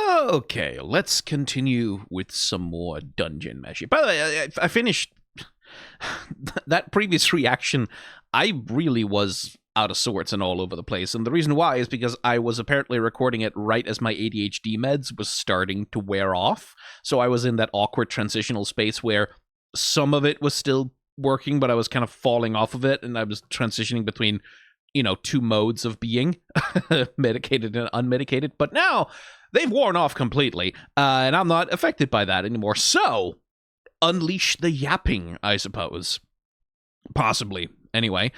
Okay, let's continue with some more dungeon meshing. By the way, I finished that previous reaction. I really was out of sorts and all over the place, and the reason why is because I was apparently recording it right as my ADHD meds was starting to wear off. So I was in that awkward transitional space where some of it was still working, but I was kind of falling off of it, and I was transitioning between, two modes of being, medicated and unmedicated. But now they've worn off completely, and I'm not affected by that anymore. So, unleash the yapping, I suppose. Possibly. Anyway,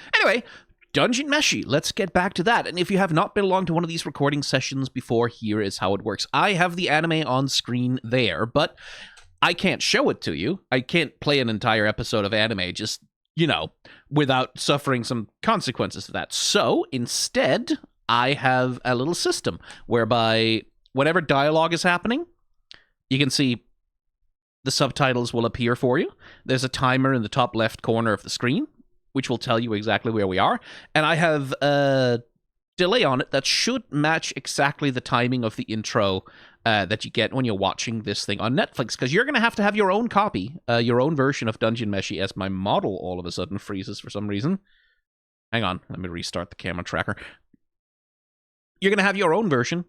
Dungeon Meshi, let's get back to that. And if you have not been along to one of these recording sessions before, here is how it works. I have the anime on screen there, but I can't show it to you. I can't play an entire episode of anime just, without suffering some consequences of that. So, instead, I have a little system whereby whatever dialogue is happening, you can see the subtitles will appear for you. There's a timer in the top left corner of the screen, which will tell you exactly where we are. And I have a delay on it that should match exactly the timing of the intro that you get when you're watching this thing on Netflix, because you're going to have your own copy, your own version of Dungeon Meshi, as my model all of a sudden freezes for some reason. Hang on, let me restart the camera tracker. You're going to have your own version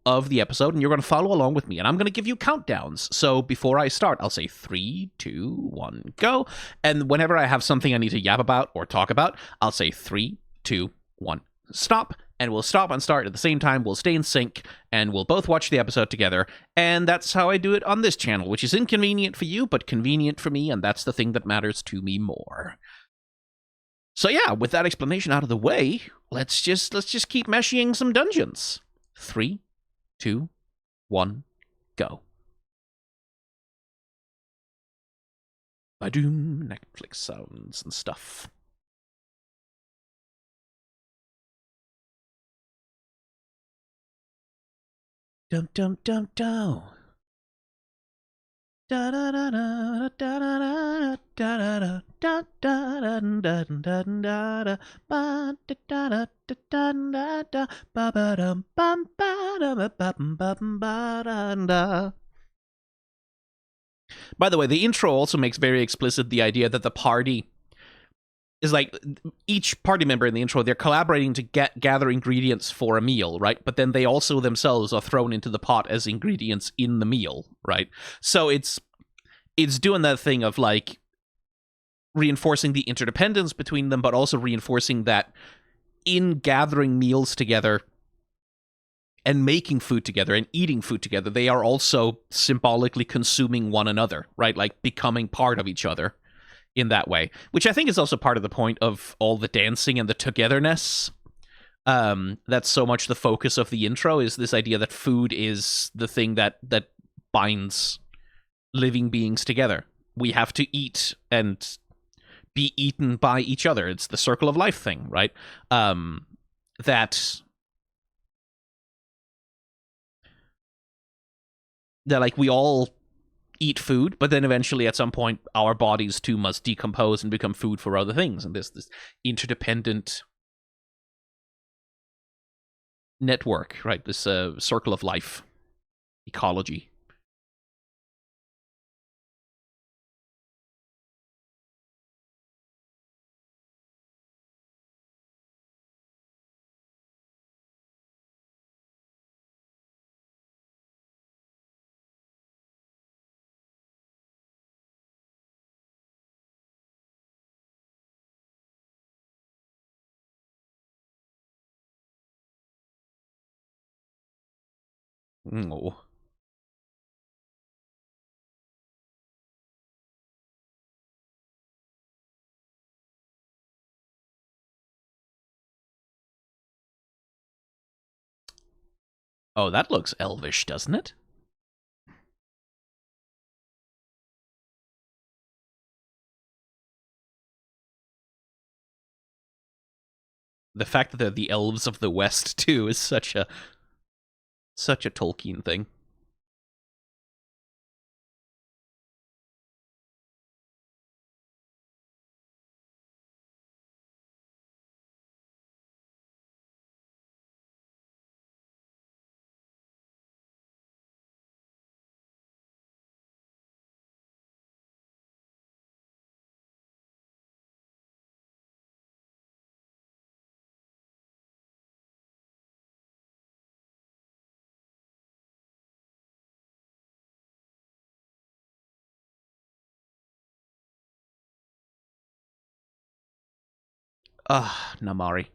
of the episode, and you're going to follow along with me, and I'm going to give you countdowns. So before I start, I'll say 3, 2, 1, go. And whenever I have something I need to yap about or talk about, I'll say 3, 2, 1, stop. And we'll stop and start at the same time. We'll stay in sync, and we'll both watch the episode together. And that's how I do it on this channel, which is inconvenient for you, but convenient for me, and that's the thing that matters to me more. So yeah, with that explanation out of the way, let's just keep meshing some dungeons. 3, 2, 1, go. Badoom, Netflix sounds and stuff. Dum dum dum dum. Da da da da da da da da da da da ba da da da da da ba ba dum bum ba dum ba bum ba da. By the way, the intro also makes very explicit the idea that the party is like each party member in the intro, they're collaborating to gather ingredients for a meal, right? But then they also themselves are thrown into the pot as ingredients in the meal, right? So it's doing that thing of like reinforcing the interdependence between them, but also reinforcing that in gathering meals together and making food together and eating food together, they are also symbolically consuming one another, right? Like becoming part of each other in that way, which I think is also part of the point of all the dancing and the togetherness. That's so much the focus of the intro, is this idea that food is the thing that binds living beings together. We have to eat and be eaten by each other. It's the circle of life thing, right? That like we all eat food, but then eventually at some point our bodies too must decompose and become food for other things, and this interdependent network, right? This circle of life ecology. Oh. Oh, that looks elvish, doesn't it? The fact that they're the elves of the West too is such a Tolkien thing. Ah, Namari.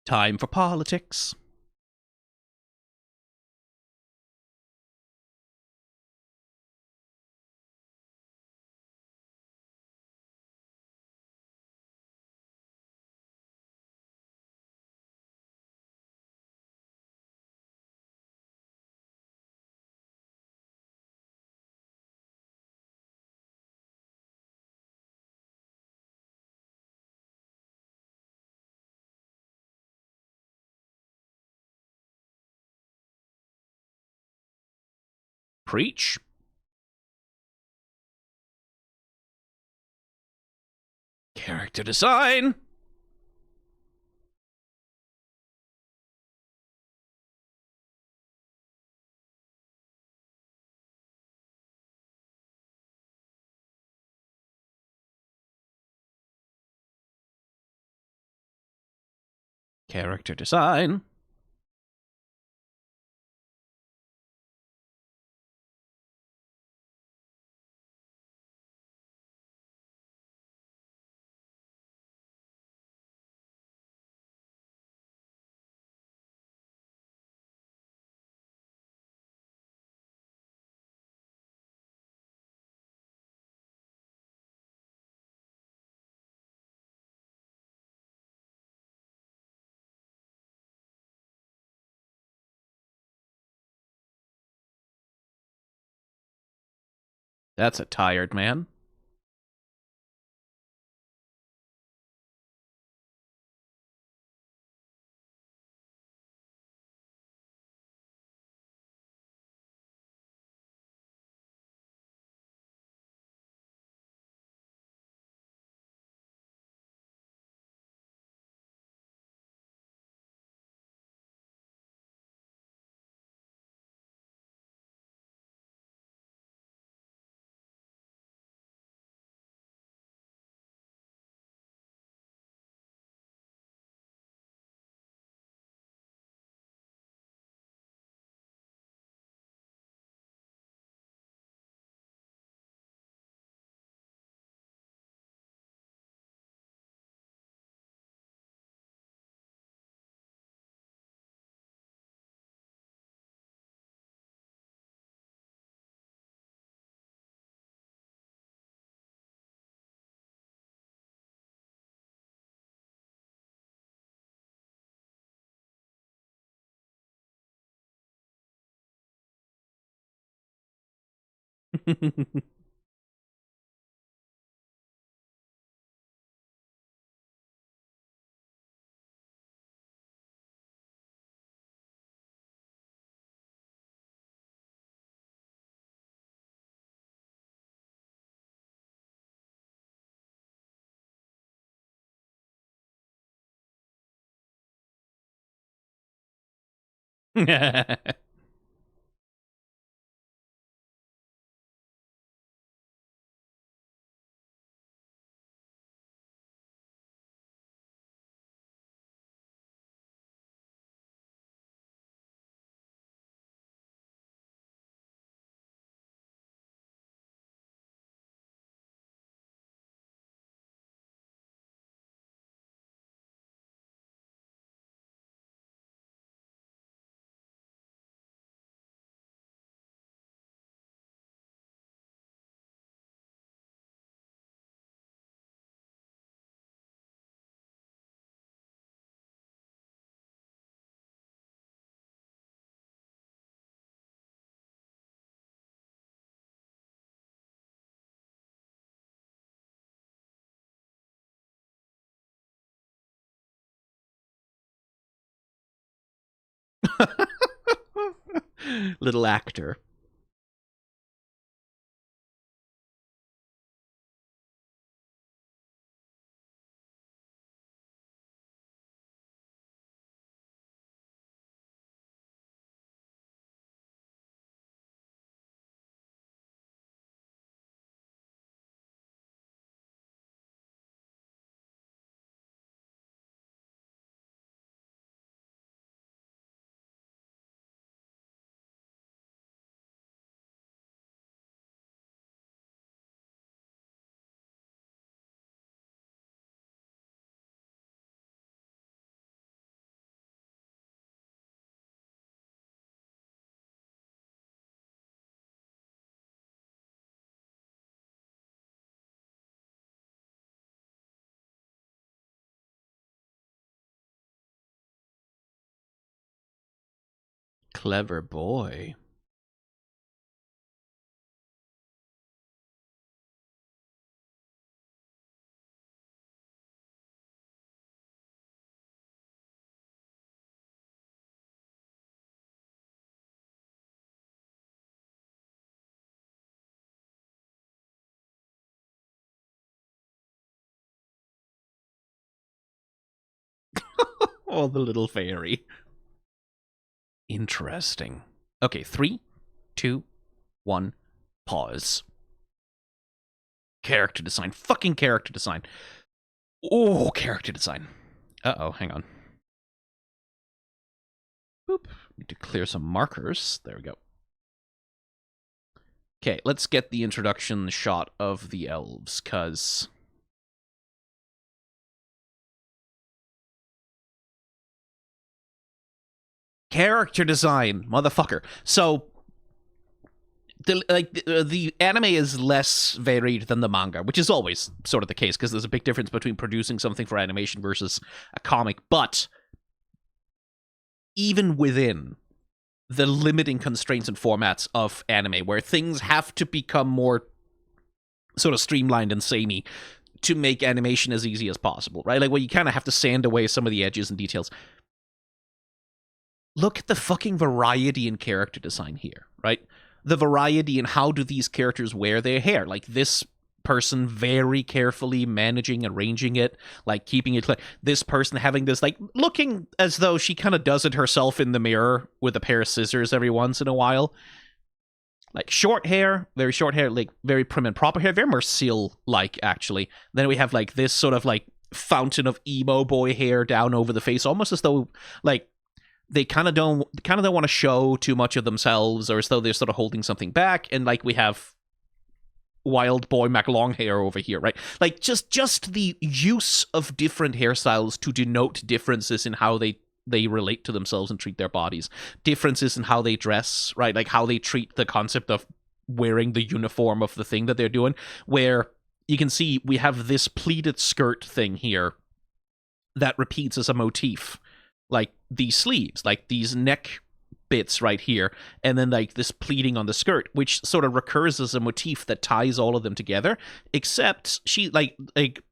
Time for politics. Preach. Character design. Character design. That's a tired man. Little actor. Clever boy. Oh, the little fairy. Interesting. Okay, 3, 2, 1, pause. Character design. Fucking character design. Oh, character design. Uh-oh, hang on. Boop. Need to clear some markers. There we go. Okay, let's get the introduction shot of the elves, cause... Character design, motherfucker. So, the anime is less varied than the manga, which is always sort of the case, because there's a big difference between producing something for animation versus a comic, but even within the limiting constraints and formats of anime, where things have to become more sort of streamlined and samey to make animation as easy as possible, right? Like, well, you kind of have to sand away some of the edges and details. Look at the fucking variety in character design here, right? The variety in how do these characters wear their hair. Like, this person very carefully managing, arranging it, like keeping it clean. This person having this, like, looking as though she kind of does it herself in the mirror with a pair of scissors every once in a while. Like, short hair, very short hair, like very prim and proper hair, very Marcel-like, actually. Then we have like this sort of like fountain of emo boy hair down over the face, almost as though like they kind of don't want to show too much of themselves, or as though they're sort of holding something back. And like we have wild boy Mac Longhair over here, right? Like just the use of different hairstyles to denote differences in how they relate to themselves and treat their bodies, differences in how they dress, right? Like how they treat the concept of wearing the uniform of the thing that they're doing, where you can see we have this pleated skirt thing here that repeats as a motif, like these sleeves, like these neck bits right here, and then like this pleating on the skirt, which sort of recurs as a motif that ties all of them together, except she like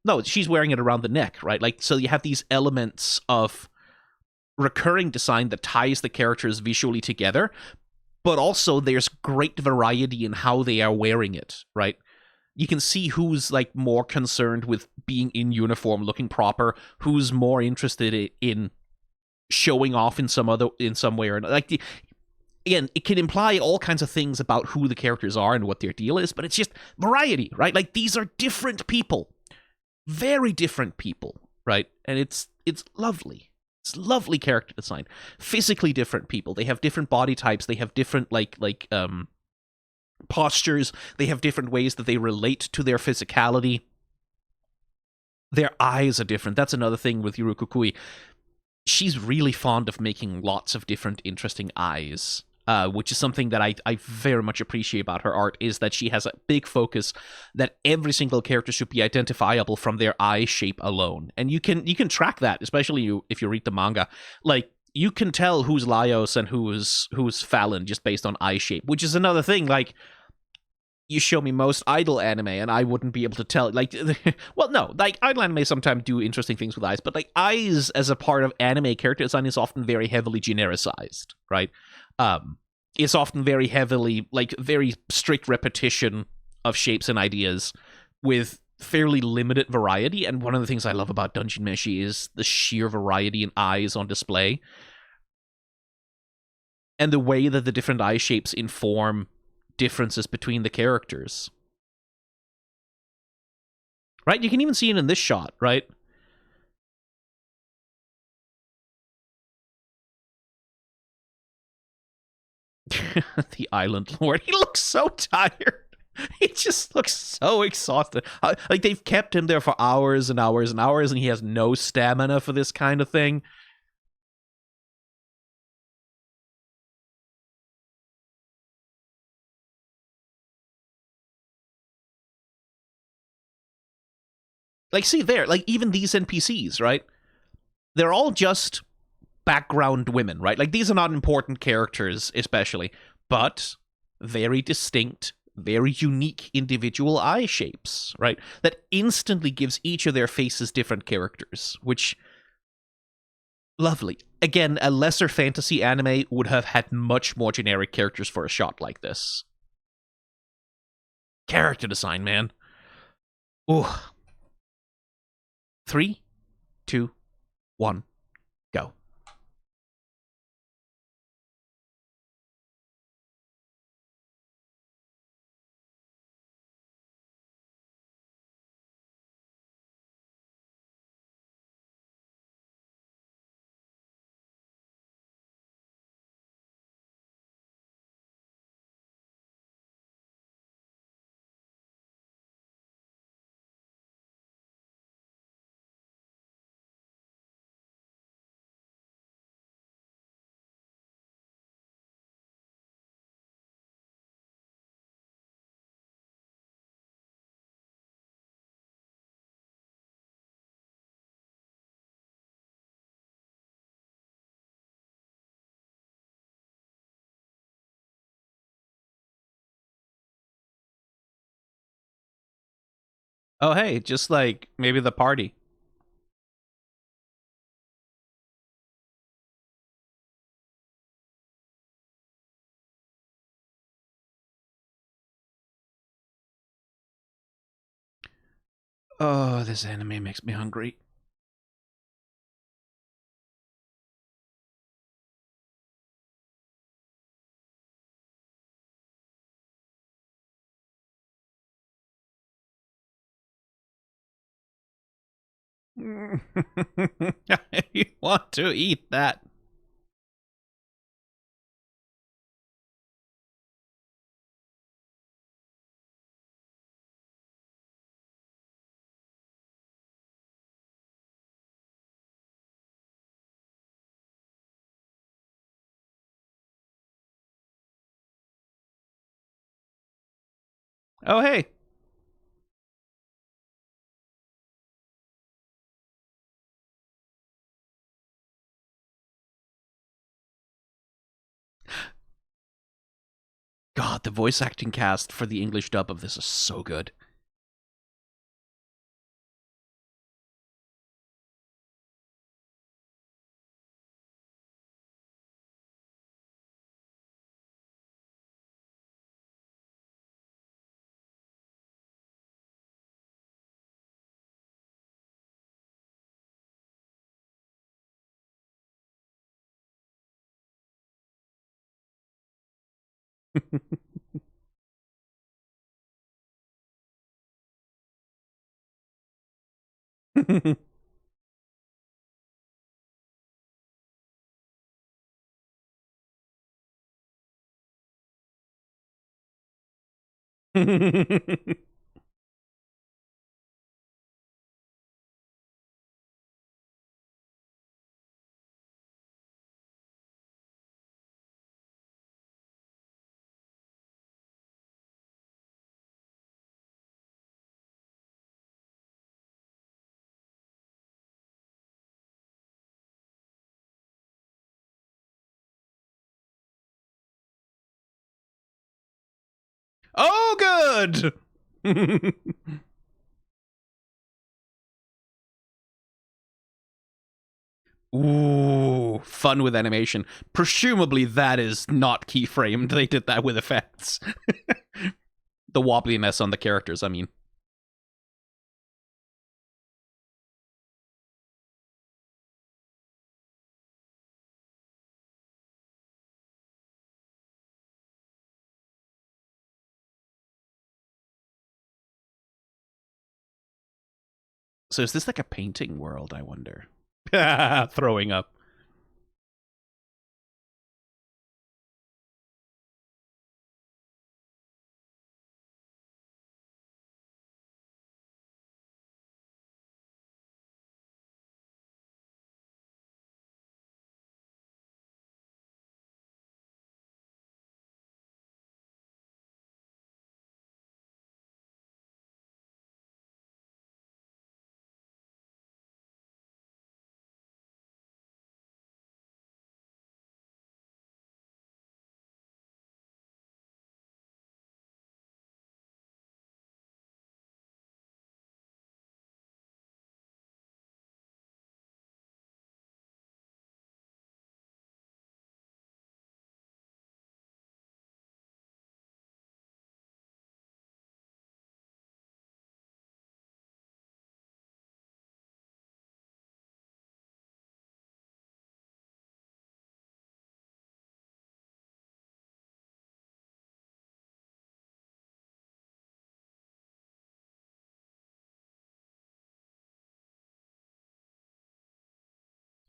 no, she's wearing it around the neck, right? Like, so you have these elements of recurring design that ties the characters visually together, but also there's great variety in how they are wearing it, right? You can see who's like more concerned with being in uniform, looking proper, who's more interested in showing off in some way or another. Like, again, it can imply all kinds of things about who the characters are and what their deal is, but it's just variety, right? Like, these are different people, very different people, right? And it's lovely. It's lovely character design. Physically different people. They have different body types. They have different postures. They have different ways that they relate to their physicality. Their eyes are different. That's another thing with Yuru Kukui. She's really fond of making lots of different interesting eyes, which is something that I very much appreciate about her art, is that she has a big focus that every single character should be identifiable from their eye shape alone. And you can track that, especially if you read the manga. Like, you can tell who's Laios and who's Fallon just based on eye shape, which is another thing. Like, you show me most idol anime and I wouldn't be able to tell. Like, well, no, like, idol anime sometimes do interesting things with eyes, but like, eyes as a part of anime character design is often very heavily genericized, right? It's often very heavily, like, very strict repetition of shapes and ideas with fairly limited variety. And one of the things I love about Dungeon Meshi is the sheer variety in eyes on display, and the way that the different eye shapes inform differences between the characters. Right? You can even see it in this shot, right? The Island Lord. He looks so tired. He just looks so exhausted. Like, they've kept him there for hours and hours and hours, and he has no stamina for this kind of thing. Like, see there, like, even these NPCs, right? They're all just background women, right? Like, these are not important characters, especially, but very distinct, very unique individual eye shapes, right? That instantly gives each of their faces different characters, which, lovely. Again, a lesser fantasy anime would have had much more generic characters for a shot like this. Character design, man. Ooh. 3, 2, 1, go. Oh, hey, just like maybe the party. Oh, this anime makes me hungry. I want to eat that. Oh, hey. God, the voice acting cast for the English dub of this is so good. Oh, good. Ooh, fun with animation. Presumably that is not keyframed. They did that with effects. The wobbliness on the characters, I mean. So is this like a painting world, I wonder? Throwing up.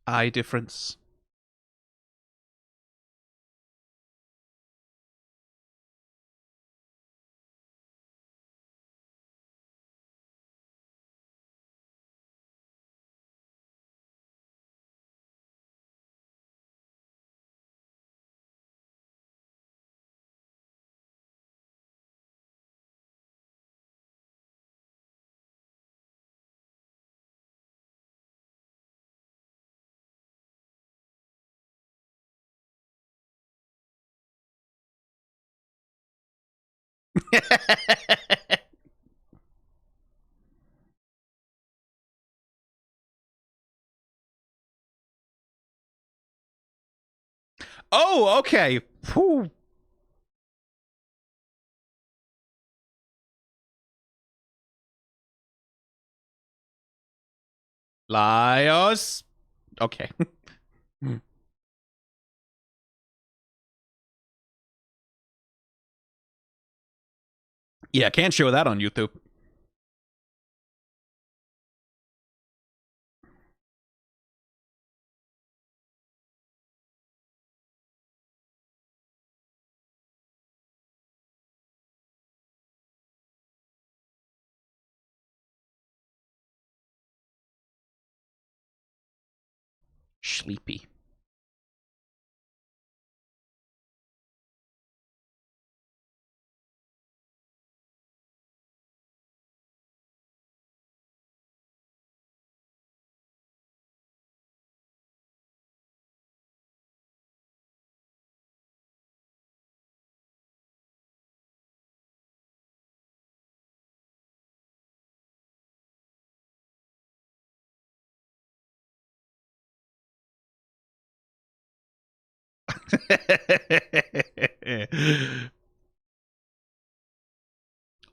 eye difference. Oh, okay. Whew. Laios. Okay. Yeah, can't show that on YouTube. Sleepy.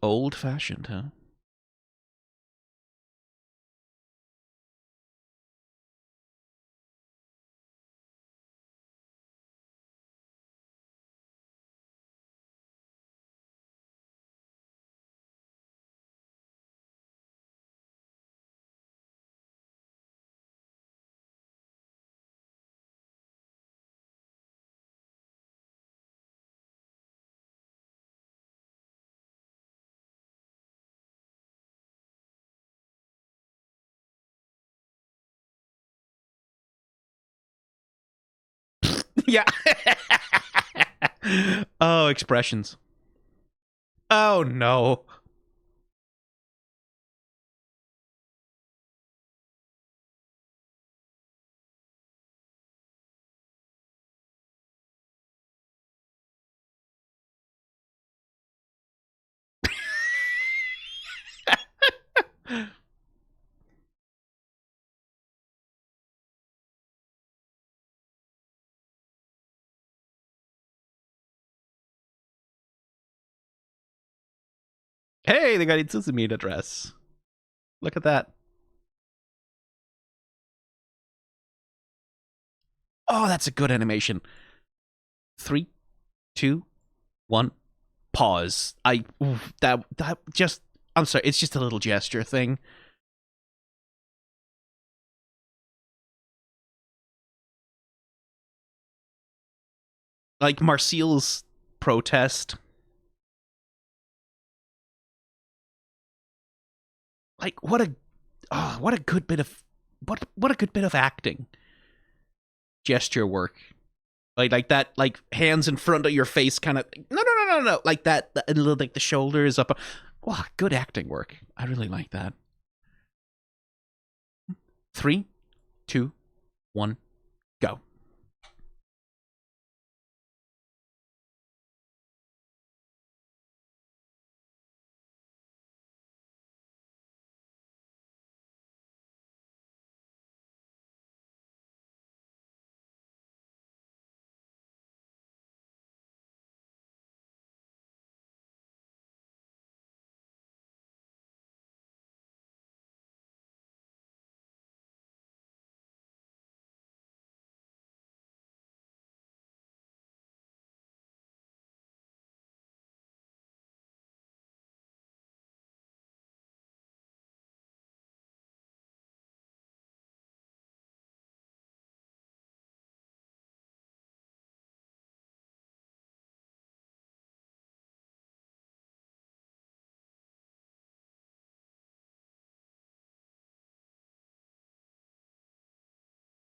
Old fashioned, huh? Yeah. Oh, expressions. Oh no. Hey, they got Itsuzumi address. Look at that. Oh, that's a good animation. 3, 2, 1, pause. That just. I'm sorry. It's just a little gesture thing. Like Marcial's protest. Like what a good bit of what a good bit of acting. Gesture work. Like that, like hands in front of your face, kind of. No, like that, a little like the shoulders up. Wow, good acting work. I really like that. 3, 2, 1, go.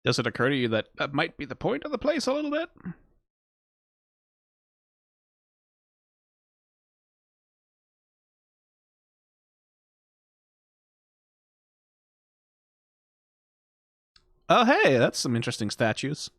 Does it occur to you that that might be the point of the place a little bit? Oh, hey, that's some interesting statues.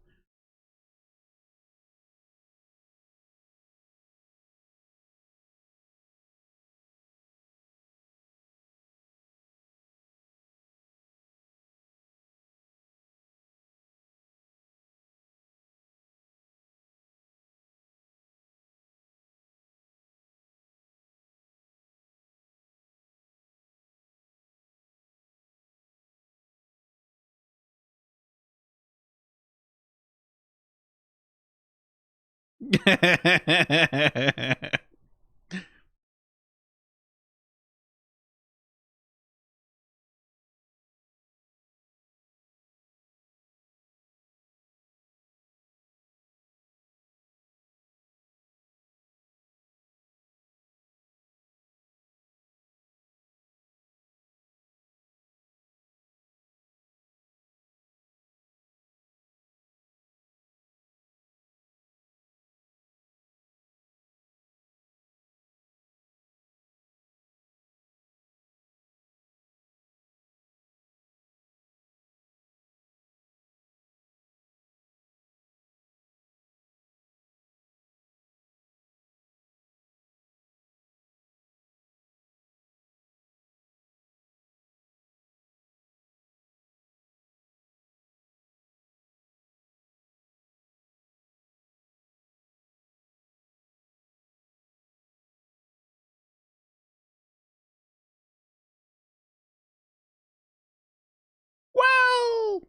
Well,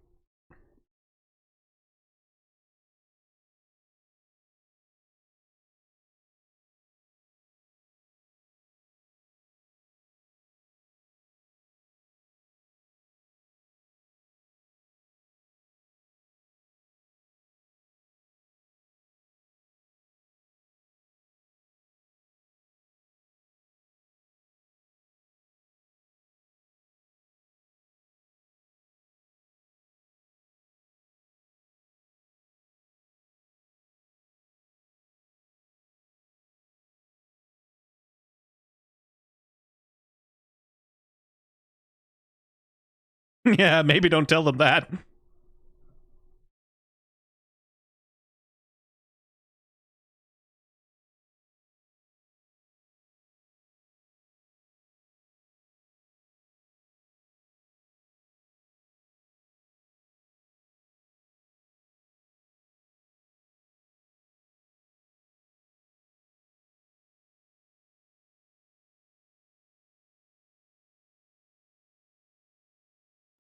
yeah, maybe don't tell them that.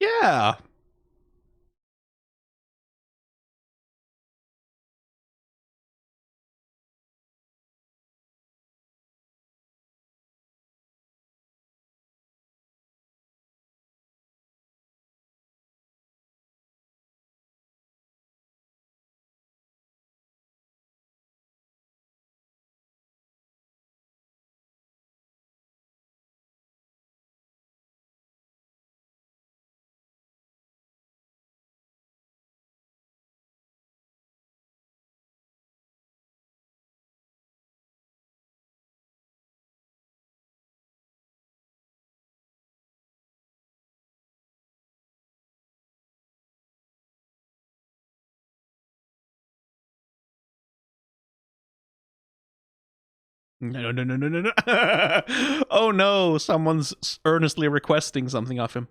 Yeah. No, no, no, no, no, no. Oh no, someone's earnestly requesting something of him.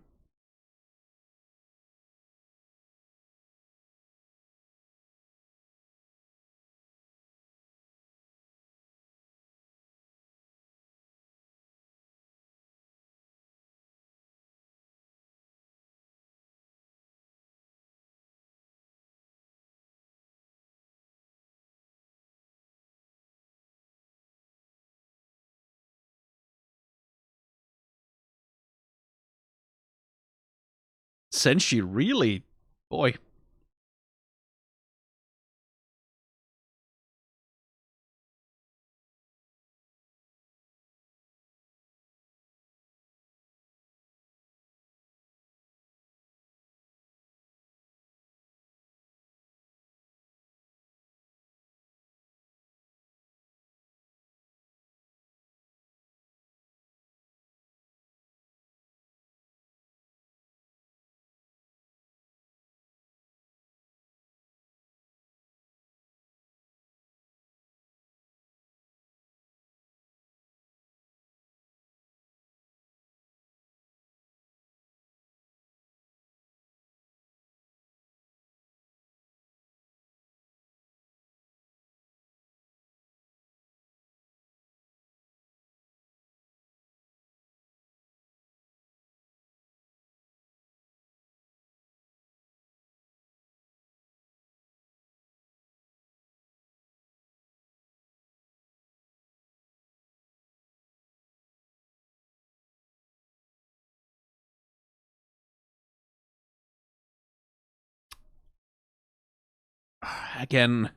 Senshi really, boy. again,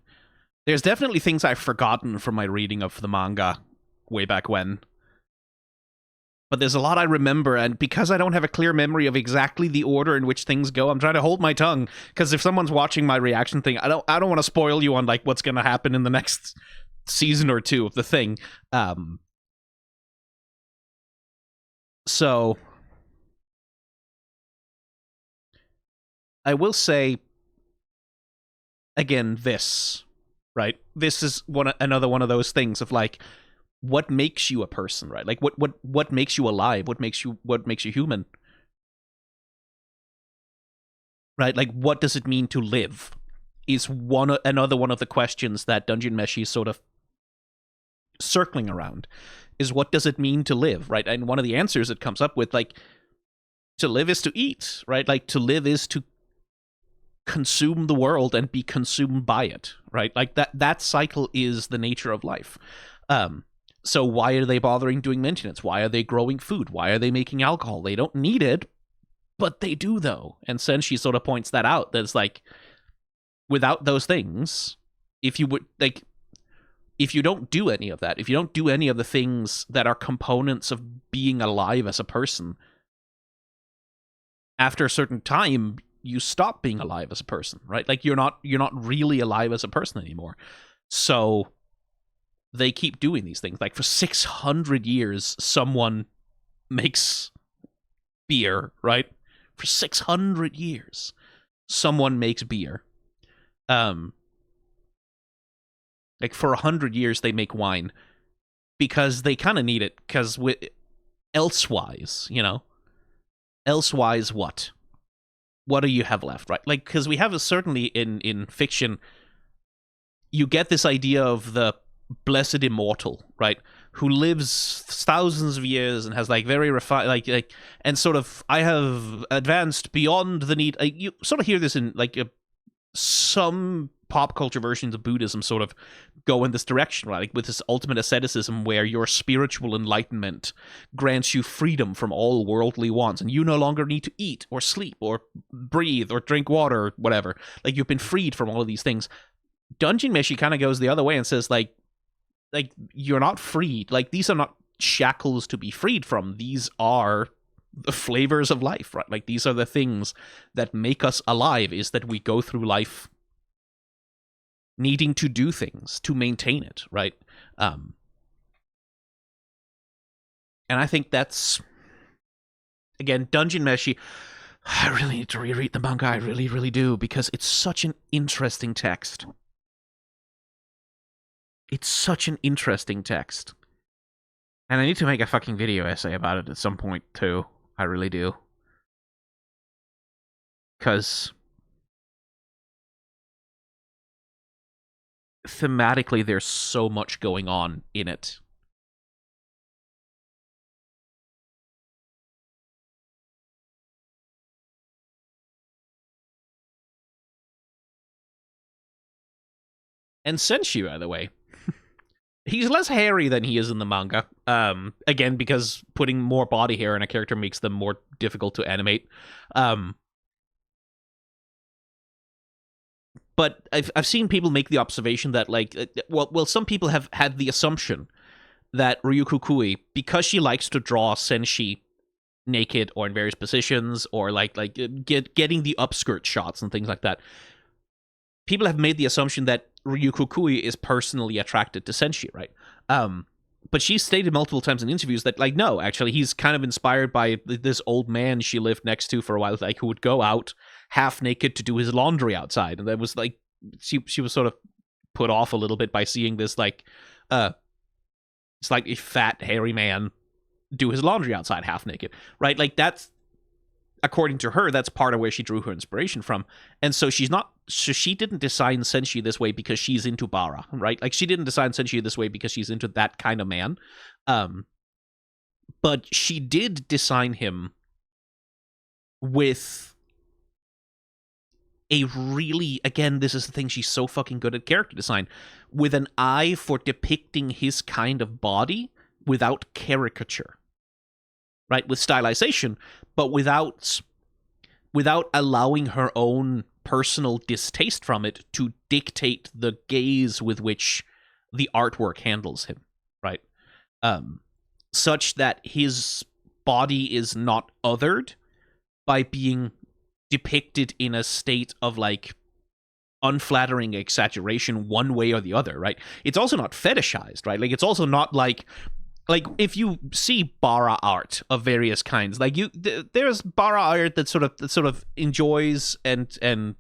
there's definitely things I've forgotten from my reading of the manga way back when. But there's a lot I remember, and because I don't have a clear memory of exactly the order in which things go, I'm trying to hold my tongue. Because if someone's watching my reaction thing, I don't want to spoil you on like what's going to happen in the next season or two of the thing. So I will say again, this right. This is another one of those things of like, what makes you a person, right? Like what makes you alive? What makes you human? Right? Like what does it mean to live? Is another one of the questions that Dungeon Meshi is sort of circling around. Is what does it mean to live, right? And one of the answers it comes up with, like, to live is to eat, right? Like to live is to consume the world and be consumed by it, right? Like that cycle is the nature of life. So why are they bothering doing maintenance? Why are they growing food? Why are they making alcohol? They don't need it, but they do, though. And Senshi sort of points that out. That's like, without those things, if you don't do any of that, if you don't do any of the things that are components of being alive as a person, after a certain time, you stop being alive as a person, right? Like you're not really alive as a person anymore. So they keep doing these things. Like for 600 years, someone makes beer, right? For 600 years, someone makes beer. Like for 100 years, they make wine because they kind of need it. Because elsewise, elsewise, what do you have left, right? Like, because we have certainly in fiction, you get this idea of the blessed immortal, right? Who lives thousands of years and has like very refined, like, and sort of, I have advanced beyond the need. Like, you sort of hear this in like some pop culture versions of Buddhism sort of go in this direction, right? Like with this ultimate asceticism where your spiritual enlightenment grants you freedom from all worldly wants, and you no longer need to eat or sleep or breathe or drink water or whatever. Like you've been freed from all of these things. Dungeon Meshi kind of goes the other way and says like you're not freed. Like these are not shackles to be freed from. These are the flavors of life, right? Like these are the things that make us alive, is that we go through life needing to do things to maintain it, right? And I think that's, again, Dungeon Meshi. I really need to reread the manga. I really, really do, because it's such an interesting text. It's such an interesting text. And I need to make a fucking video essay about it at some point, too. I really do. Because thematically, there's so much going on in it. And Senshi, by the way, he's less hairy than he is in the manga. Again, because putting more body hair in a character makes them more difficult to animate. But I've seen people make the observation that, like, well, some people have had the assumption that Ryuko Kui, because she likes to draw Senshi naked or in various positions, or like getting the upskirt shots and things like that, people have made the assumption that Ryuko Kui is personally attracted to Senshi, right? But she's stated multiple times in interviews that, like, no, actually, he's kind of inspired by this old man she lived next to for a while, like, who would go out half naked to do his laundry outside. And that was, like, she was sort of put off a little bit by seeing this, like, slightly fat, hairy man do his laundry outside half naked, right? Like, that's, according to her, that's part of where she drew her inspiration from. And so she didn't design Senshi this way because she's into Bara, right? Like, she didn't design Senshi this way because she's into that kind of man. But she did design him with a really, again, this is the thing, she's so fucking good at character design, with an eye for depicting his kind of body without caricature, right? With stylization, but without allowing her own personal distaste from it to dictate the gaze with which the artwork handles him, right? Such that his body is not othered by being depicted in a state of like unflattering exaggeration one way or the other, right? It's also not fetishized, right? Like it's also not like if you see bara art of various kinds, like there's bara art that sort of enjoys and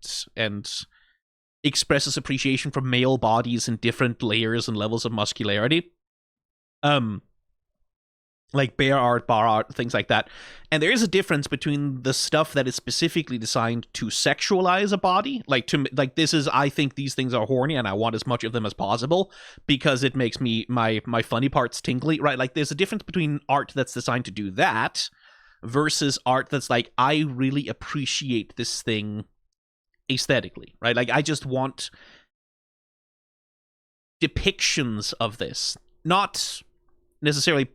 expresses appreciation for male bodies in different layers and levels of muscularity. Like bear art, bar art, things like that. And there is a difference between the stuff that is specifically designed to sexualize a body, like this is, I think these things are horny and I want as much of them as possible because it makes me my funny parts tingly, right? Like there's a difference between art that's designed to do that versus art that's like, I really appreciate this thing aesthetically, right? Like I just want depictions of this, not necessarily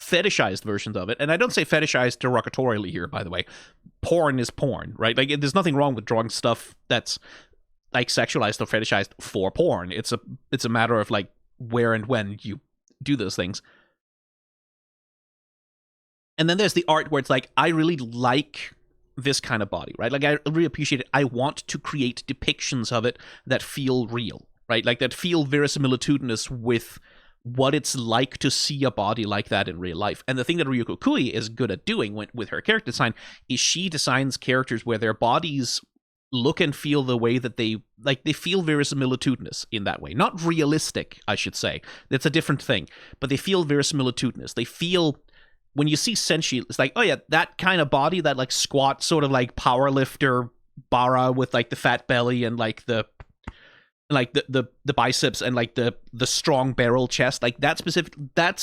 fetishized versions of it. And I don't say fetishized derogatorily here, by the way. Porn is porn, right? Like there's nothing wrong with drawing stuff that's like sexualized or fetishized for porn. It's a matter of like where and when you do those things. And then there's the art where it's like, I really like this kind of body, right? Like I really appreciate it. I want to create depictions of it that feel real, right? Like that feel verisimilitudinous with what it's like to see a body like that in real life. And the thing that Ryuko Kui is good at doing with her character design is she designs characters where their bodies look and feel the way that they feel verisimilitudinous in that way. Not realistic, I should say. That's a different thing. But they feel verisimilitudinous. They feel, when you see Senshi, it's like, oh yeah, that kind of body, that like squat sort of like power lifter bara with like the fat belly and like the biceps and like the strong barrel chest, like that's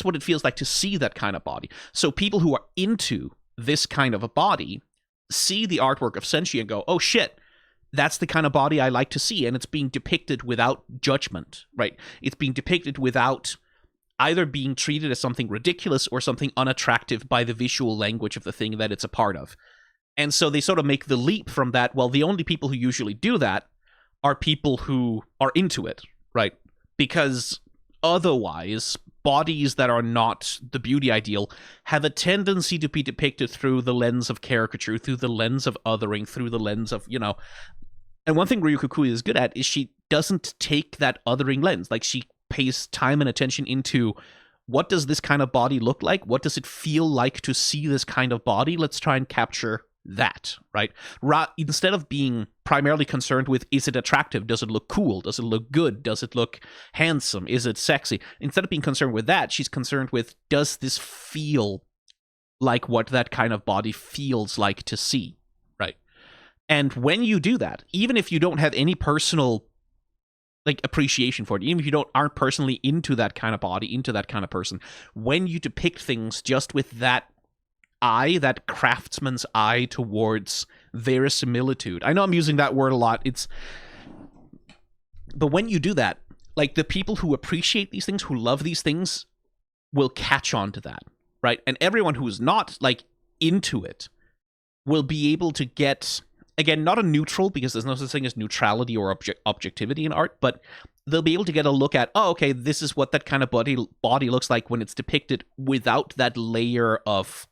what it feels like to see that kind of body. So people who are into this kind of a body see the artwork of Senshi and go, oh shit, that's the kind of body I like to see. And it's being depicted without judgment, right? It's being depicted without either being treated as something ridiculous or something unattractive by the visual language of the thing that it's a part of. And so they sort of make the leap from that. Well, the only people who usually do that are people who are into it, right? Because otherwise, bodies that are not the beauty ideal have a tendency to be depicted through the lens of caricature, through the lens of othering, through the lens of, And one thing Ryuko Kui is good at is she doesn't take that othering lens. Like, she pays time and attention into, what does this kind of body look like? What does it feel like to see this kind of body? Let's try and capture that, right? Instead of being primarily concerned with, is it attractive? Does it look cool? Does it look good? Does it look handsome? Is it sexy? Instead of being concerned with that, she's concerned with, does this feel like what that kind of body feels like to see, right? And when you do that, even if you don't have any personal like appreciation for it, even if you aren't personally into that kind of body, into that kind of person, when you depict things just with that eye, that craftsman's eye towards verisimilitude. I know I'm using that word a lot. But when you do that, like the people who appreciate these things, who love these things, will catch on to that, right? And everyone who's not like into it will be able to get, again, not a neutral, because there's no such thing as neutrality or objectivity in art, but they'll be able to get a look at, oh, okay, this is what that kind of body looks like when it's depicted without that layer of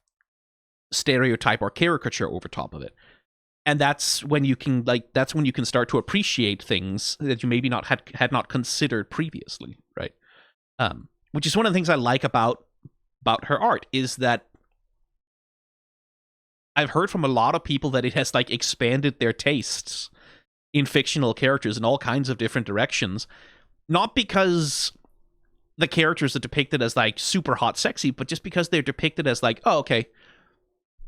stereotype or caricature over top of it. And that's when you can start to appreciate things that you maybe had not considered previously, right? Which is one of the things I like about her art, is that I've heard from a lot of people that it has like expanded their tastes in fictional characters in all kinds of different directions, not because the characters are depicted as like super hot sexy, but just because they're depicted as like, oh, okay,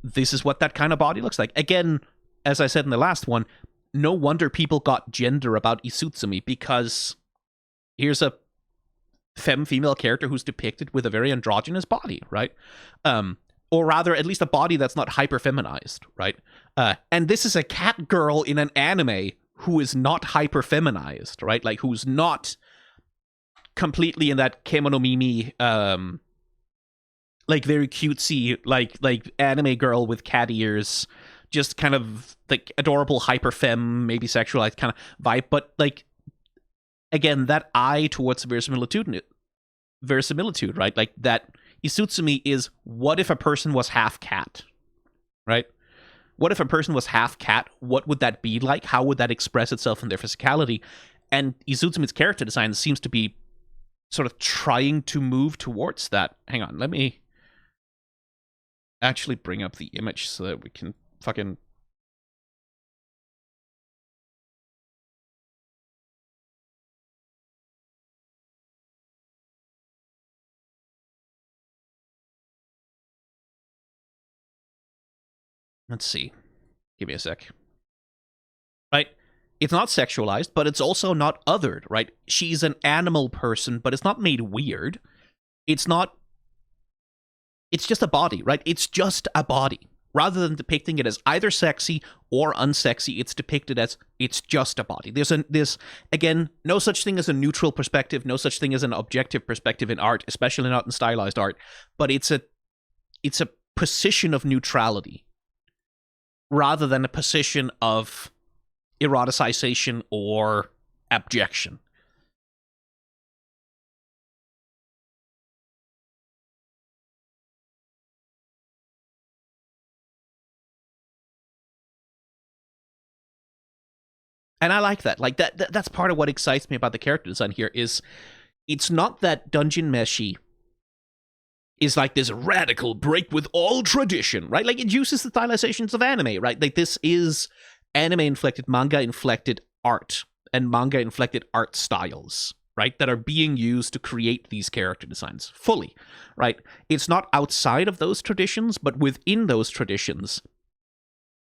this is what that kind of body looks like. Again, as I said in the last one, no wonder people got gender about Isutsumi, because here's a female character who's depicted with a very androgynous body, right? Or rather, at least a body that's not hyper-feminized, right? And this is a cat girl in an anime who is not hyper-feminized, right? Like, who's not completely in that Kemono Mimi, like very cutesy, like anime girl with cat ears, just kind of like adorable hyper femme, maybe sexualized kind of vibe, but like again, that eye towards verisimilitude, right? Like that Izutsume is, what if a person was half cat, right? What if a person was half cat? What would that be like? How would that express itself in their physicality? And Izutsume's character design seems to be sort of trying to move towards that. Hang on, let me actually bring up the image so that we can fucking... Let's see. Give me a sec. Right? It's not sexualized, but it's also not othered, right? She's an animal person, but it's not made weird. It's not... It's just a body, right? It's just a body. Rather than depicting it as either sexy or unsexy, it's depicted as it's just a body. There's again, no such thing as a neutral perspective, no such thing as an objective perspective in art, especially not in stylized art, but it's a position of neutrality rather than a position of eroticization or abjection. And I like that. Like that's part of what excites me about the character design here is it's not that Dungeon Meshi is like this radical break with all tradition, right? Like it uses the stylizations of anime, right? Like this is anime-inflected, manga-inflected art and manga-inflected art styles, right? That are being used to create these character designs fully, right? It's not outside of those traditions, but within those traditions,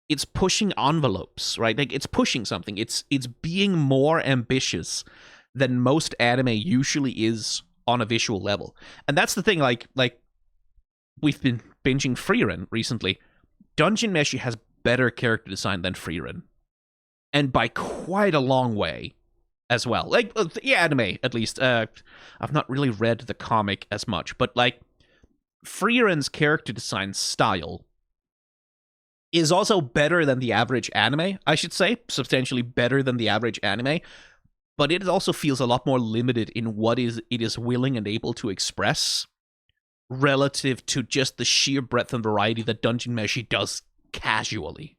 it's pushing envelopes, right? Like it's pushing something. It's being more ambitious than most anime usually is on a visual level. And that's the thing, like we've been binging Frieren recently. Dungeon Meshi has better character design than Frieren. And by quite a long way as well. Like the anime, at least. I've not really read the comic as much, but like Frieren's character design style is also better than the average anime, I should say. Substantially better than the average anime. But it also feels a lot more limited in what it is willing and able to express relative to just the sheer breadth and variety that Dungeon Meshi does casually.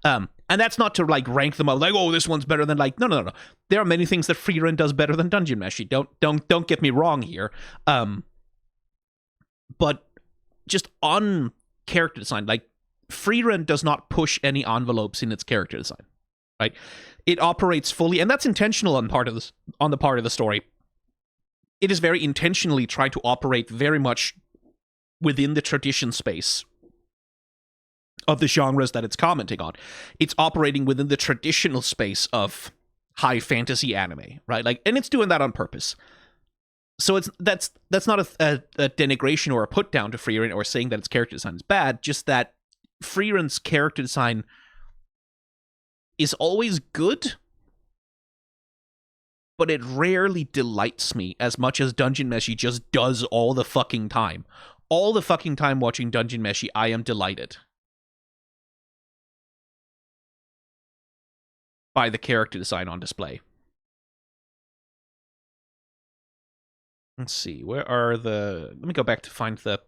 And that's not to like rank them up like, oh, this one's better than like no. There are many things that Frieren does better than Dungeon Meshi. Don't get me wrong here. But just on character design, like Frieren does not push any envelopes in its character design, right? It operates fully, and that's intentional on the part of the story. It is very intentionally trying to operate very much within the tradition space of the genres that it's commenting on. It's operating within the traditional space of high fantasy anime, right? Like, and it's doing that on purpose. So that's not a denigration or a put down to Frieren or saying that its character design is bad. Just that Frieren's character design is always good, but it rarely delights me as much as Dungeon Meshi just does all the fucking time. All the fucking time watching Dungeon Meshi, I am delighted by the character design on display. Let's see, where are the... Let me go back to find the...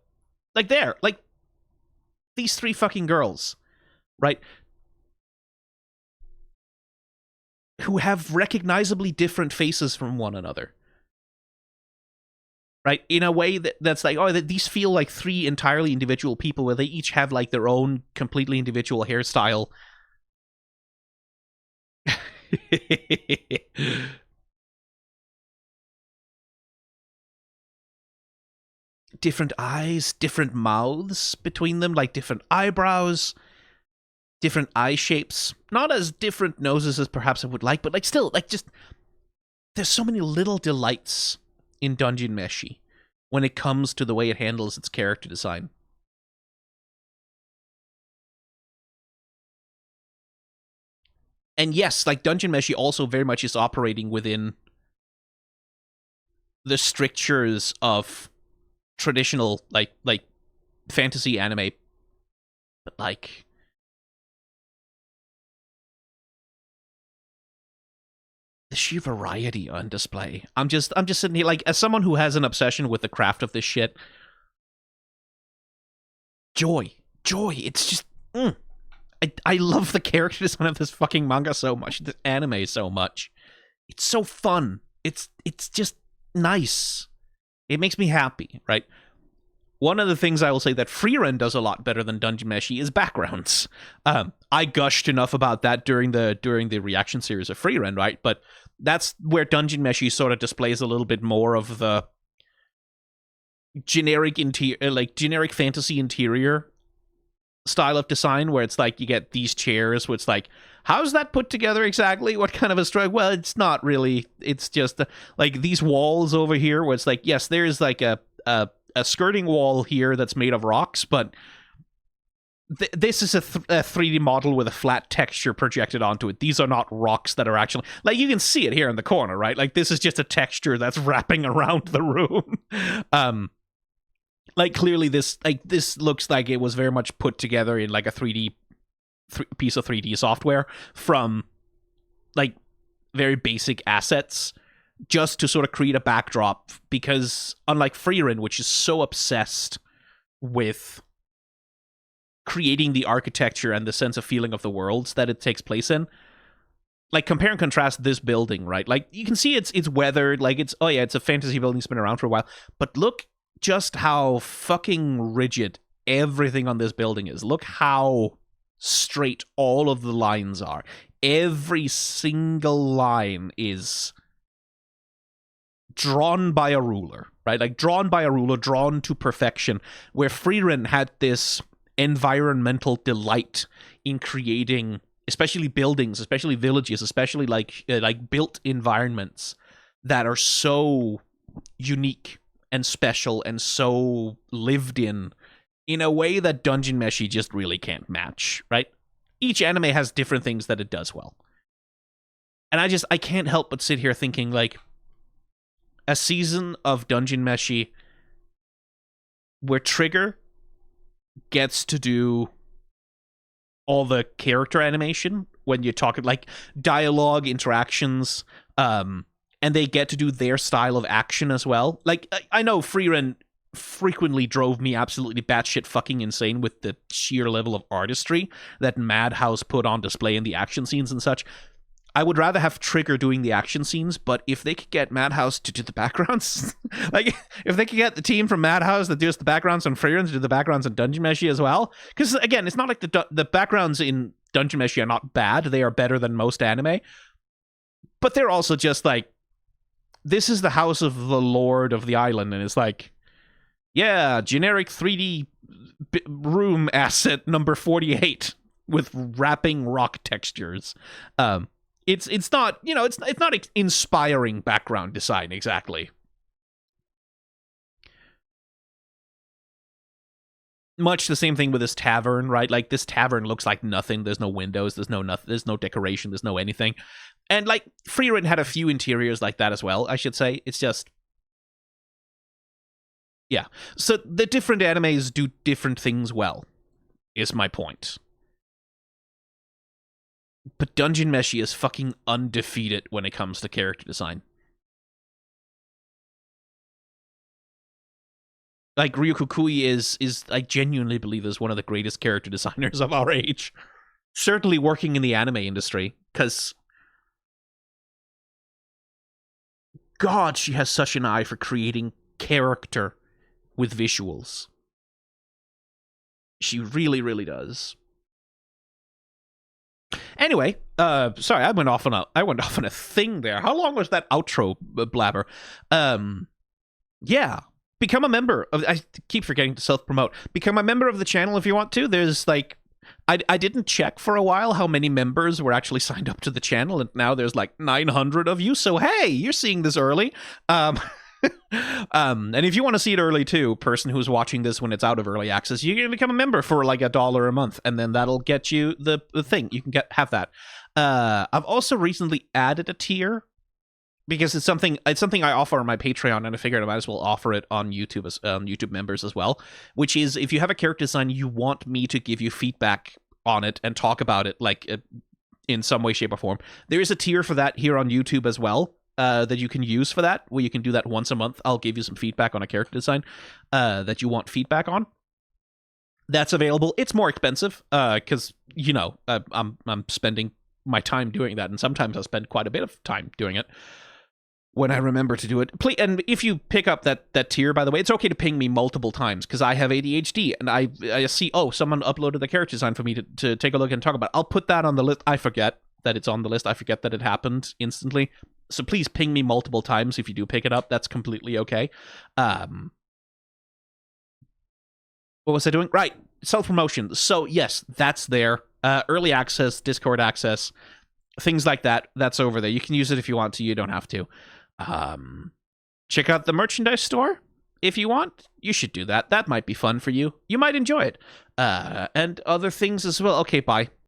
Like there, like these three fucking girls, right? Who have recognizably different faces from one another. Right? In a way that's like, oh, these feel like three entirely individual people where they each have like their own completely individual hairstyle. Different eyes, different mouths between them, like different eyebrows, different eye shapes. Not as different noses as perhaps I would like, but like still, like just there's so many little delights in Dungeon Meshi when it comes to the way it handles its character design. And yes, like Dungeon Meshi also very much is operating within the strictures of traditional like fantasy anime, but like the sheer variety on display. I'm just sitting here like, as someone who has an obsession with the craft of this shit, joy. It's just I love the character design of this fucking manga so much, this anime so much. It's so fun. It's just nice. It makes me happy, right? One of the things I will say that Freerun does a lot better than Dungeon Meshi is backgrounds. I gushed enough about that during the reaction series of Freerun, right? But that's where Dungeon Meshi sort of displays a little bit more of the generic generic fantasy interior style of design, where it's like you get these chairs, where it's like, how's that put together exactly? What kind of a structure? Well, it's not really. It's just like these walls over here, where it's like, yes, there's like a skirting wall here that's made of rocks, but this is a 3D model with a flat texture projected onto it. These are not rocks that are actually, like, you can see it here in the corner, right? Like, this is just a texture that's wrapping around the room. Like, clearly this looks like it was very much put together in like a piece of 3D software from like very basic assets, just to sort of create a backdrop, because unlike Freerun, which is so obsessed with creating the architecture and the sense of feeling of the worlds that it takes place in, like, compare and contrast this building, right? Like, you can see it's weathered, like, it's a fantasy building that's been around for a while, but look just how fucking rigid everything on this building is. Look how straight all of the lines are. Every single line is drawn by a ruler, right? Like, drawn by a ruler, drawn to perfection, where Freerun had this environmental delight in creating, especially buildings, especially villages, especially like built environments that are so unique and special and so lived in a way that Dungeon Meshi just really can't match, right? Each anime has different things that it does well. And I can't help but sit here thinking, like, a season of Dungeon Meshi where Trigger gets to do all the character animation, when you're talking like dialogue, interactions, and they get to do their style of action as well. Like, I know Freerun frequently drove me absolutely batshit fucking insane with the sheer level of artistry that Madhouse put on display in the action scenes and such. I would rather have Trigger doing the action scenes, but if they could get Madhouse to do the backgrounds, like, if they could get the team from Madhouse that does the backgrounds on Freerun to do the backgrounds on Dungeon Meshi as well, because, again, it's not like the backgrounds in Dungeon Meshi are not bad, they are better than most anime, but they're also just like, this is the house of the lord of the island, and it's like, yeah, generic 3D room asset number 48 with wrapping rock textures. It's not, it's not inspiring background design exactly. Much the same thing with this tavern, right? Like, this tavern looks like nothing. There's no windows, there's no decoration, there's no anything. And, like, Freerun had a few interiors like that as well, I should say. It's just, yeah. So the different animes do different things well, is my point. But Dungeon Meshi is fucking undefeated when it comes to character design. Like, Ryu Kukui is I genuinely believe is one of the greatest character designers of our age. Certainly working in the anime industry, because God, she has such an eye for creating character with visuals. She really, really does. Anyway, sorry, I went off on a thing there. How long was that outro blabber? Yeah. Become a member of, I keep forgetting to self-promote. Become a member of the channel if you want to. There's like, I didn't check for a while how many members were actually signed up to the channel, and now there's like 900 of you. So hey, you're seeing this early. And if you want to see it early too, person who's watching this when it's out of early access, you can become a member for like $1 a month, and then that'll get you the thing. You can have that. I've also recently added a tier because it's something I offer on my Patreon, and I figured I might as well offer it on YouTube as YouTube members as well. Which is, if you have a character design, you want me to give you feedback on it and talk about it, like in some way, shape, or form. There is a tier for that here on YouTube as well, that you can use for that, where you can do that once a month. I'll give you some feedback on a character design that you want feedback on. That's available. It's more expensive because I'm spending my time doing that, and sometimes I spend quite a bit of time doing it when I remember to do it. And if you pick up that tier, by the way, it's okay to ping me multiple times because I have ADHD and I see, oh, someone uploaded the character design for me to take a look and talk about. I'll put that on the list. I forget that it's on the list. I forget that it happened instantly. So please ping me multiple times if you do pick it up. That's completely okay. What was I doing? Right. Self-promotion. So, yes, that's there. Early access, Discord access, things like that. That's over there. You can use it if you want to. You don't have to. Check out the merchandise store if you want. You should do that. That might be fun for you. You might enjoy it. And other things as well. Okay, bye.